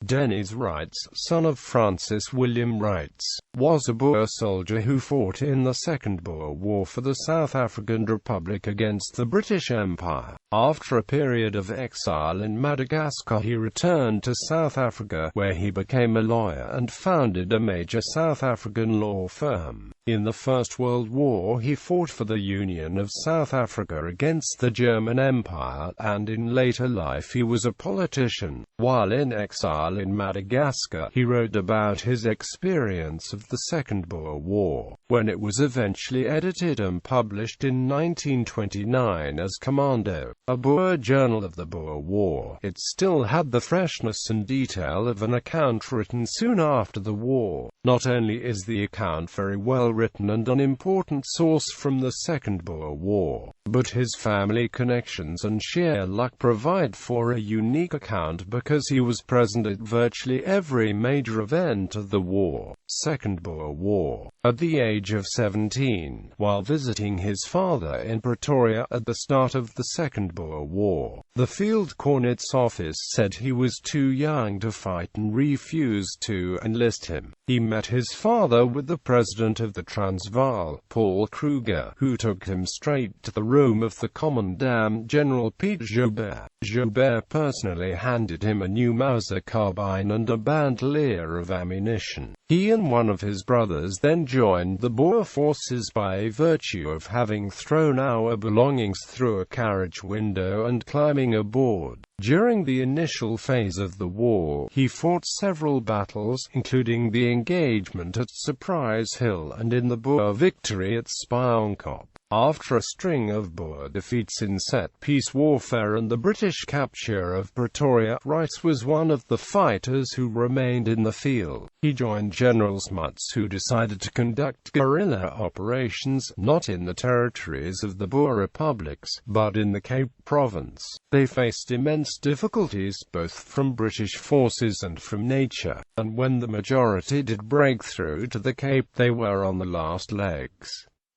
Deneys Reitz, son of Francis William Reitz, was a Boer soldier who fought in the Second Boer War for the South African Republic against the British Empire. After a period of exile in Madagascar, he returned to South Africa, where he became a lawyer and founded a major South African law firm. In the First World War, he fought for the Union of South Africa against the German Empire, and in later life he was a politician. While in exile in Madagascar, he wrote about his experience of the Second Boer War, when it was eventually edited and published in 1929 as Commando, a Boer journal of the Boer War. It still had the freshness and detail of an account written soon after the war. Not only is the account very well written and an important source from the Second Boer War, but his family connections and sheer luck provide for a unique account because he was present at virtually every major event of the war. Second Boer War. At the age of 17, while visiting his father in Pretoria at the start of the Second Boer War, the field cornet's office said he was too young to fight and refused to enlist him. He met his father with the president of the Transvaal, Paul Kruger, who took him straight to the room of the Commandant General Piet Joubert. Joubert personally handed him a new Mauser carbine and a bandolier of ammunition. He and one of his brothers then joined the Boer forces by virtue of having thrown our belongings through a carriage window and climbing aboard. During the initial phase of the war, he fought several battles, including the engagement at Surprise Hill and in the Boer victory at Spionkop. After a string of Boer defeats in set-piece warfare and the British capture of Pretoria, Reitz was one of the fighters who remained in the field. He joined General Smuts, who decided to conduct guerrilla operations, not in the territories of the Boer republics, but in the Cape Province. They faced immense difficulties, both from British forces and from nature, and when the majority did break through to the Cape, they were on the last legs.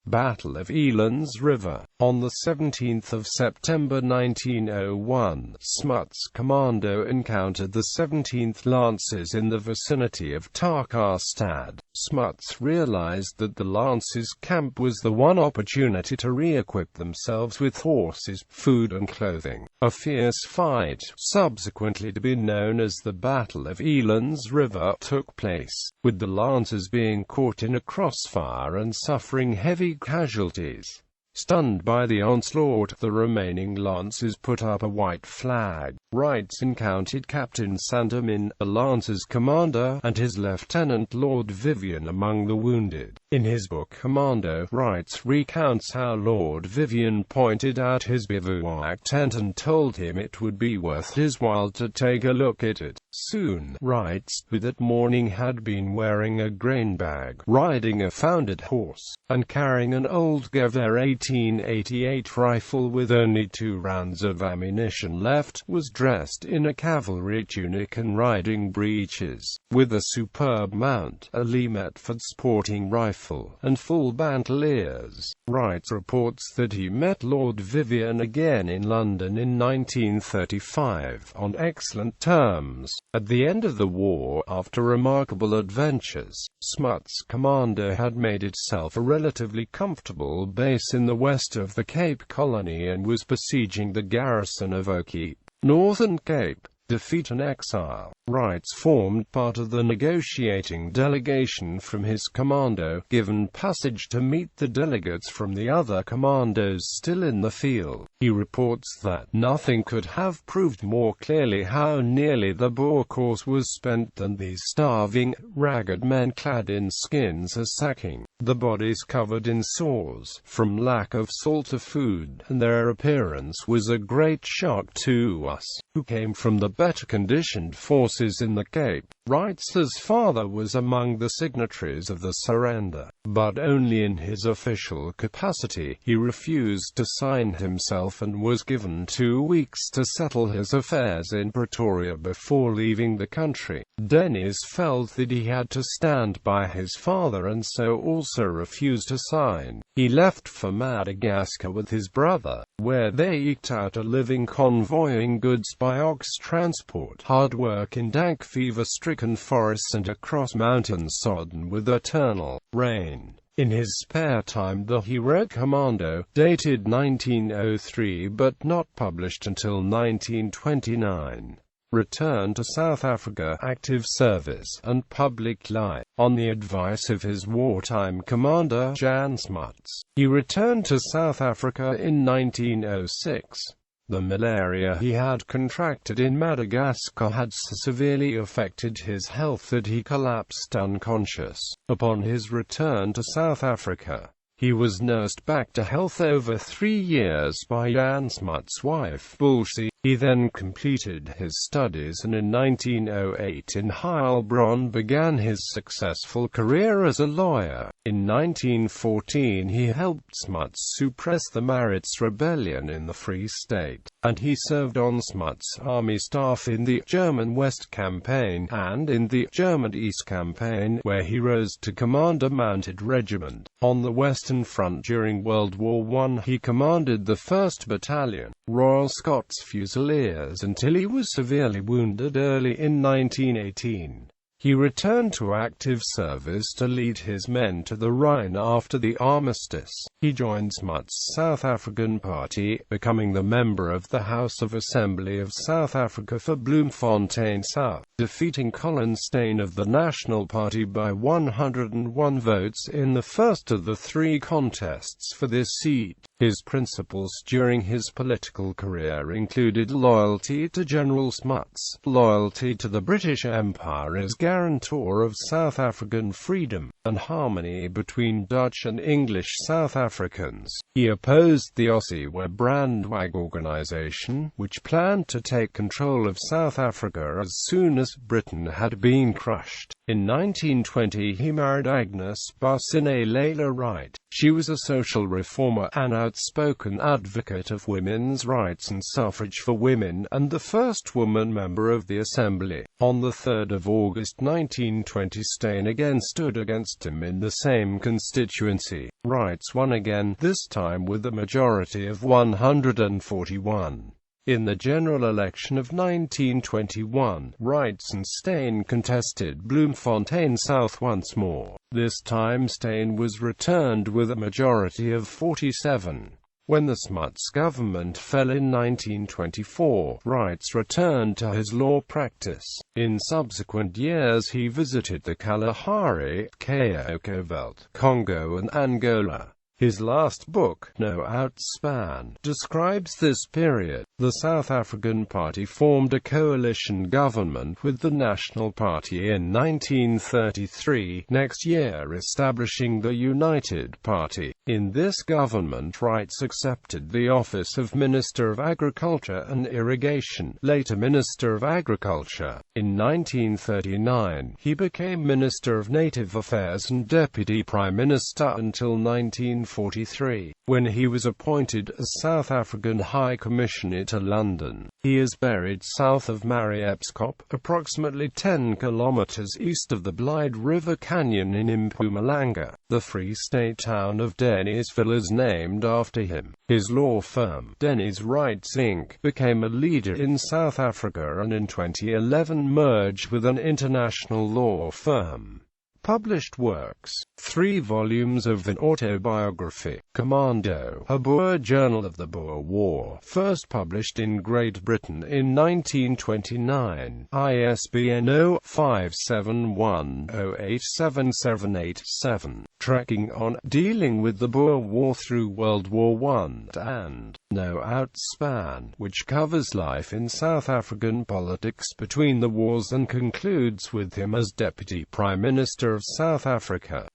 Battle of Eland's River. On the 17th of September 1901, Smuts' commando encountered the 17th Lancers in the vicinity of Takastad. Smuts realized that the Lancers' camp was the one opportunity to re-equip themselves with horses, food and clothing. A fierce fight, subsequently to be known as the Battle of Eland's River, took place, with the Lancers being caught in a crossfire and suffering heavy casualties. Stunned by the onslaught, the remaining Lancers put up a white flag. Reitz encountered Captain Sandermin, the Lancers' commander, and his lieutenant Lord Vivian among the wounded. In his book Commando, Reitz recounts how Lord Vivian pointed out his bivouac tent and told him it would be worth his while to take a look at it. Soon, Reitz, who that morning had been wearing a grain bag, riding a founded horse, and carrying an old Gewehr 1888 rifle with only 2 rounds of ammunition left, was dressed in a cavalry tunic and riding breeches, with a superb mount, a Lee Metford sporting rifle, and full bandoliers. Reitz reports that he met Lord Vivian again in London in 1935, on excellent terms. At the end of the war, after remarkable adventures, Smuts' commando had made itself a relatively comfortable base in the west of the Cape Colony and was besieging the garrison of O'Keepe, Northern Cape. Defeat and exile. Reitz formed part of the negotiating delegation from his commando, given passage to meet the delegates from the other commandos still in the field. He reports that nothing could have proved more clearly how nearly the Boer cause was spent than these starving, ragged men clad in skins are sacking, the bodies covered in sores, from lack of salt or food, and their appearance was a great shock to us, who came from the better conditioned forces in the Cape. Reitz's father was among the signatories of the surrender. but only in his official capacity. He refused to sign himself and was given 2 weeks to settle his affairs in Pretoria before leaving the country. Deneys felt that he had to stand by his father and so also refused to sign. He left for Madagascar with his brother, where they eked out a living convoying goods by ox transport, hard work in dank fever-stricken forests and across mountains sodden with eternal rain. In his spare time he wrote Commando, dated 1903 but not published until 1929. Returned to South Africa, active service, and public life. On the advice of his wartime commander, Jan Smuts, he returned to South Africa in 1906. The malaria he had contracted in Madagascar had so severely affected his health that he collapsed unconscious. Upon his return to South Africa, he was nursed back to health over 3 years by Jan Smuts' wife, Bulsie. He then completed his studies and in 1908 in Heilbronn began his successful career as a lawyer. In 1914 he helped Smuts suppress the Maritz rebellion in the Free State, and he served on Smuts' army staff in the German West Campaign, and in the German East Campaign, where he rose to command a mounted regiment. On the Western Front during World War I he commanded the 1st Battalion, Royal Scots Fusiliers, until he was severely wounded early in 1918. He returned to active service to lead his men to the Rhine after the armistice. He joined Smuts' South African Party, becoming the member of the House of Assembly of South Africa for Bloemfontein South, defeating Colin Steyn of the National Party by 101 votes in the first of the 3 contests for this seat. His principles during his political career included loyalty to General Smuts, loyalty to the British Empire as guarantor of South African freedom, and harmony between Dutch and English South Africans. He opposed the Ossewa-Brandwag organization, which planned to take control of South Africa as soon as Britain had been crushed. In 1920 he married Agnes Barsine Leila Wright. She was a social reformer, an outspoken advocate of women's rights and suffrage for women, and the first woman member of the Assembly. On the 3rd of August 1920 Steyn again stood against him in the same constituency. Reitz won again, this time with a majority of 141. In the general election of 1921, Reitz and Steyn contested Bloemfontein South once more. This time Steyn was returned with a majority of 47. When the Smuts government fell in 1924, Reitz returned to his law practice. In subsequent years he visited the Kalahari, Kaokoveld, Congo and Angola. His last book, No Outspan, describes this period. The South African Party formed a coalition government with the National Party in 1933, next year establishing the United Party. In this government Reitz accepted the office of Minister of Agriculture and Irrigation, later Minister of Agriculture. In 1939, he became Minister of Native Affairs and Deputy Prime Minister until 1943, when he was appointed as South African High Commissioner to London. He is buried south of Mariepskop, approximately 10 kilometers east of the Blyde River Canyon in Mpumalanga. The Free State town of Deneysville is named after him. His law firm, Deneys Reitz Inc., became a leader in South Africa and in 2011 merged with an international law firm. Published works: 3 volumes of an autobiography, Commando, a Boer journal of the Boer War, first published in Great Britain in 1929, ISBN 0-571-0877787, Tracking on, Dealing with the Boer War through World War I, and No Outspan, which covers life in South African politics between the wars and concludes with him as Deputy Prime Minister of South Africa.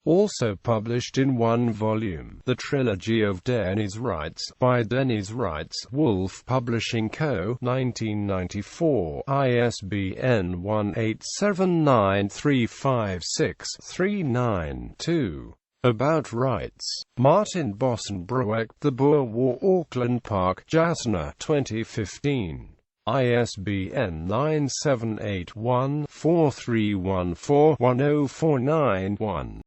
Also published in one volume, The Trilogy of Deneys Reitz, by Deneys Reitz, Wolf Publishing Co., 1994, ISBN 1879356392. About Reitz. Martin Bossenbroek, The Boer War, Auckland Park, Jasna, 2015. ISBN 9781-4314-10491-1.